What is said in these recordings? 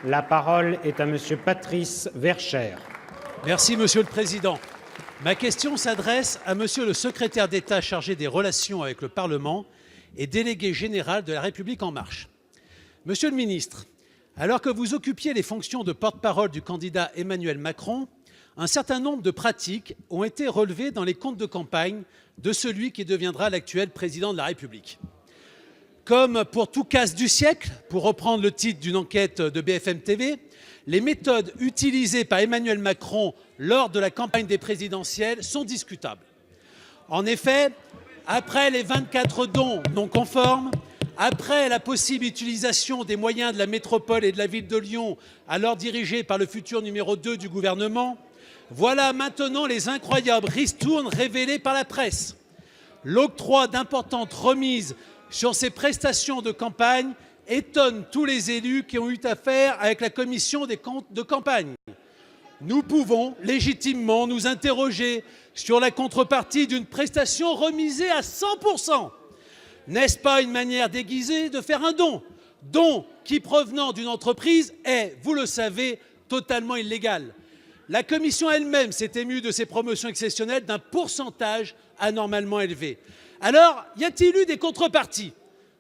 La parole est à Monsieur Patrice Verchères. Merci, Monsieur le Président. Ma question s'adresse à Monsieur le secrétaire d'État chargé des relations avec le Parlement et délégué général de La République En Marche. Monsieur le ministre, alors que vous occupiez les fonctions de porte-parole du candidat Emmanuel Macron, un certain nombre de pratiques ont été relevées dans les comptes de campagne de celui qui deviendra l'actuel président de la République. Comme pour tout casse du siècle, pour reprendre le titre d'une enquête de BFM TV, les méthodes utilisées par Emmanuel Macron lors de la campagne des présidentielles sont discutables. En effet, après les 24 dons non conformes, après la possible utilisation des moyens de la métropole et de la ville de Lyon, alors dirigée par le futur numéro 2 du gouvernement, voilà maintenant les incroyables ristournes révélées par la presse. L'octroi d'importantes remises sur ces prestations de campagne étonne tous les élus qui ont eu affaire avec la commission des comptes de campagne. Nous pouvons légitimement nous interroger sur la contrepartie d'une prestation remisée à 100%. N'est-ce pas une manière déguisée de faire un don? Don qui, provenant d'une entreprise, est, vous le savez, totalement illégal. La commission elle-même s'est émue de ces promotions exceptionnelles d'un pourcentage anormalement élevé. Alors, y a-t-il eu des contreparties?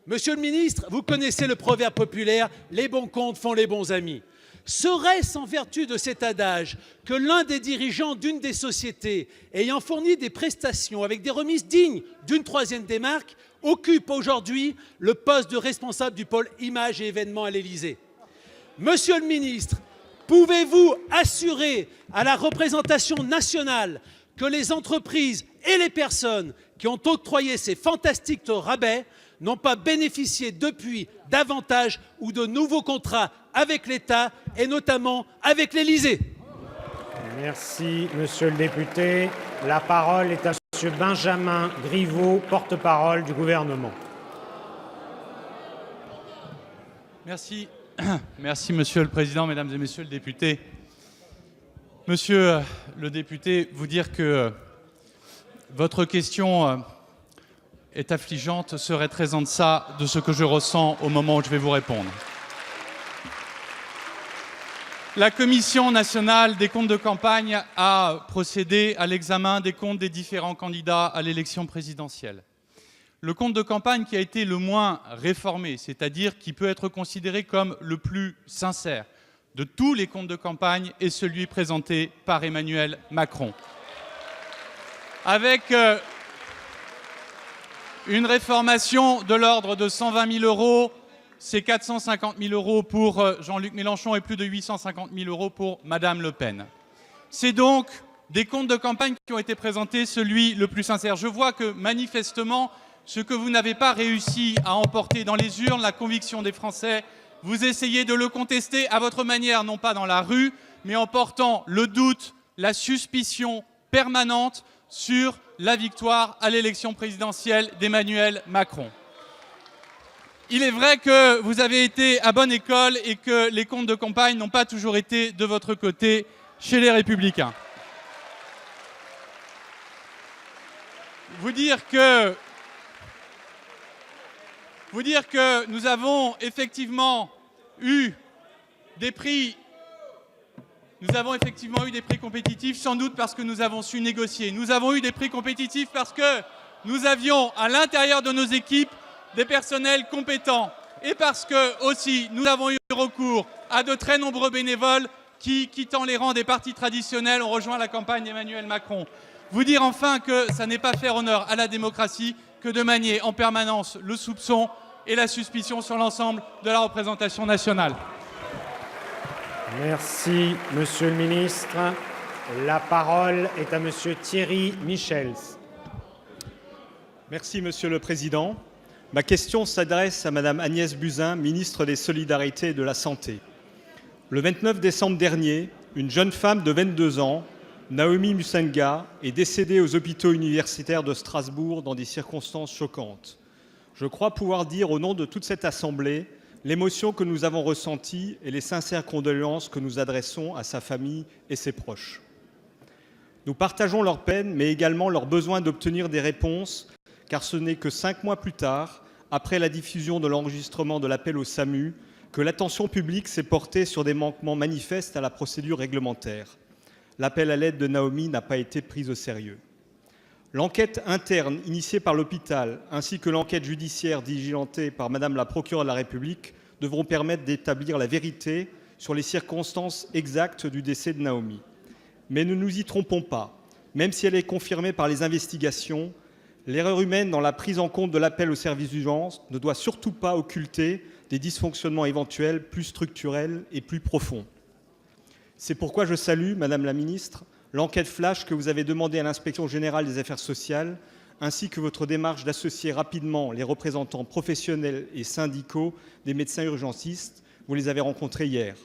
Monsieur le ministre, vous connaissez le proverbe populaire « Les bons comptes font les bons amis ». Serait-ce en vertu de cet adage que l'un des dirigeants d'une des sociétés ayant fourni des prestations avec des remises dignes d'une troisième des marques occupe aujourd'hui le poste de responsable du pôle images et événements à l'Élysée? Monsieur le ministre, pouvez-vous assurer à la représentation nationale que les entreprises et les personnes qui ont octroyé ces fantastiques rabais n'ont pas bénéficié depuis d'avantages ou de nouveaux contrats avec l'État et notamment avec l'Élysée? Merci, Monsieur le député. La parole est à Monsieur Benjamin Griveaux, porte-parole du gouvernement. Merci. Merci, Monsieur le Président, Mesdames et Messieurs les députés. Monsieur le député, vous dire que votre question est affligeante serait très en deçà de ce que je ressens au moment où je vais vous répondre. La Commission nationale des comptes de campagne a procédé à l'examen des comptes des différents candidats à l'élection présidentielle. Le compte de campagne qui a été le moins réformé, c'est-à-dire qui peut être considéré comme le plus sincère de tous les comptes de campagne, est celui présenté par Emmanuel Macron. Avec une réformation de l'ordre de 120 000 euros, c'est 450 000 euros pour Jean-Luc Mélenchon et plus de 850 000 euros pour Madame Le Pen. C'est donc des comptes de campagne qui ont été présentés, celui le plus sincère. Je vois que manifestement, ce que vous n'avez pas réussi à emporter dans les urnes, la conviction des Français, vous essayez de le contester à votre manière, non pas dans la rue, mais en portant le doute, la suspicion permanente sur la victoire à l'élection présidentielle d'Emmanuel Macron. Il est vrai que vous avez été à bonne école et que les comptes de campagne n'ont pas toujours été de votre côté chez les Républicains. Vous dire que nous avons effectivement eu des prix compétitifs, sans doute parce que nous avons su négocier. Nous avons eu des prix compétitifs parce que nous avions à l'intérieur de nos équipes des personnels compétents et parce que aussi nous avons eu recours à de très nombreux bénévoles qui, quittant les rangs des partis traditionnels, ont rejoint la campagne d'Emmanuel Macron. Vous dire enfin que ça n'est pas faire honneur à la démocratie que de manier en permanence le soupçon et la suspicion sur l'ensemble de la représentation nationale. Merci, Monsieur le ministre. La parole est à Monsieur Thierry Michels. Merci, Monsieur le Président. Ma question s'adresse à Madame Agnès Buzyn, ministre des Solidarités et de la Santé. Le 29 décembre dernier, une jeune femme de 22 ans, Naomi Musenga, est décédée aux hôpitaux universitaires de Strasbourg dans des circonstances choquantes. Je crois pouvoir dire au nom de toute cette Assemblée l'émotion que nous avons ressentie et les sincères condoléances que nous adressons à sa famille et ses proches. Nous partageons leur peine, mais également leur besoin d'obtenir des réponses, car ce n'est que 5 mois plus tard, après la diffusion de l'enregistrement de l'appel au SAMU, que l'attention publique s'est portée sur des manquements manifestes à la procédure réglementaire. L'appel à l'aide de Naomi n'a pas été pris au sérieux. L'enquête interne initiée par l'hôpital ainsi que l'enquête judiciaire diligentée par Madame la procureure de la République devront permettre d'établir la vérité sur les circonstances exactes du décès de Naomi. Mais ne nous y trompons pas, même si elle est confirmée par les investigations, l'erreur humaine dans la prise en compte de l'appel au service d'urgence ne doit surtout pas occulter des dysfonctionnements éventuels plus structurels et plus profonds. C'est pourquoi je salue, Madame la Ministre, l'enquête flash que vous avez demandée à l'Inspection générale des affaires sociales, ainsi que votre démarche d'associer rapidement les représentants professionnels et syndicaux des médecins urgentistes. Vous les avez rencontrés hier.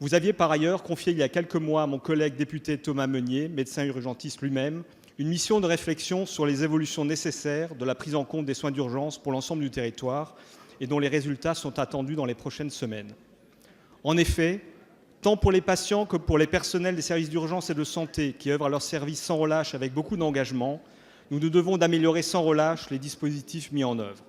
Vous aviez par ailleurs confié il y a quelques mois à mon collègue député Thomas Meunier, médecin urgentiste lui-même, une mission de réflexion sur les évolutions nécessaires de la prise en compte des soins d'urgence pour l'ensemble du territoire et dont les résultats sont attendus dans les prochaines semaines. En effet, tant pour les patients que pour les personnels des services d'urgence et de santé qui œuvrent à leur service sans relâche avec beaucoup d'engagement, nous nous devons d'améliorer sans relâche les dispositifs mis en œuvre.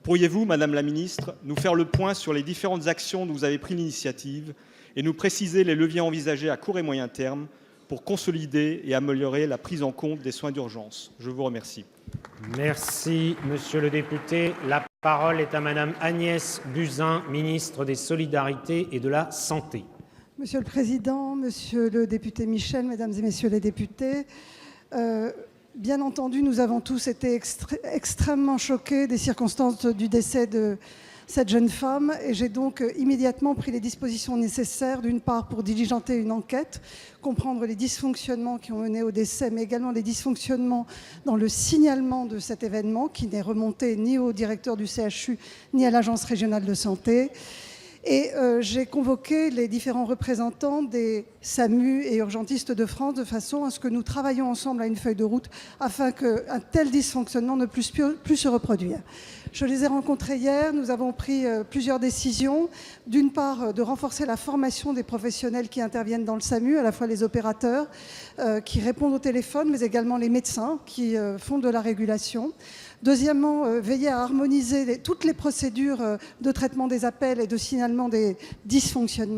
Pourriez-vous, Madame la Ministre, nous faire le point sur les différentes actions dont vous avez pris l'initiative et nous préciser les leviers envisagés à court et moyen terme pour consolider et améliorer la prise en compte des soins d'urgence? Je vous remercie. Merci, Monsieur le député. La parole est à Madame Agnès Buzyn, ministre des Solidarités et de la Santé. Monsieur le Président, Monsieur le député Michel, Mesdames et Messieurs les députés, bien entendu, nous avons tous été extrêmement choqués des circonstances du décès de cette jeune femme et j'ai donc immédiatement pris les dispositions nécessaires, d'une part pour diligenter une enquête, comprendre les dysfonctionnements qui ont mené au décès, mais également les dysfonctionnements dans le signalement de cet événement qui n'est remonté ni au directeur du CHU ni à l'Agence régionale de santé. Et j'ai convoqué les différents représentants des SAMU et urgentistes de France de façon à ce que nous travaillions ensemble à une feuille de route afin qu'un tel dysfonctionnement ne puisse plus se reproduire. Je les ai rencontrés hier, nous avons pris plusieurs décisions. D'une part, de renforcer la formation des professionnels qui interviennent dans le SAMU, à la fois les opérateurs qui répondent au téléphone, mais également les médecins qui font de la régulation. Deuxièmement, veiller à harmoniser toutes les procédures de traitement des appels et de signalement des dysfonctionnements.